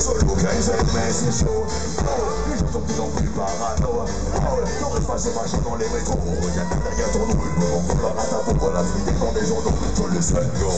Solo 15 mais c'est chaud. Les gens sont de plus en plus parano. Non mais face pas chaud dans les métros. Y'a que derrière ton dos, ils me manquent la rata pour voir la vie des dans les journaux. Je le sais, yo.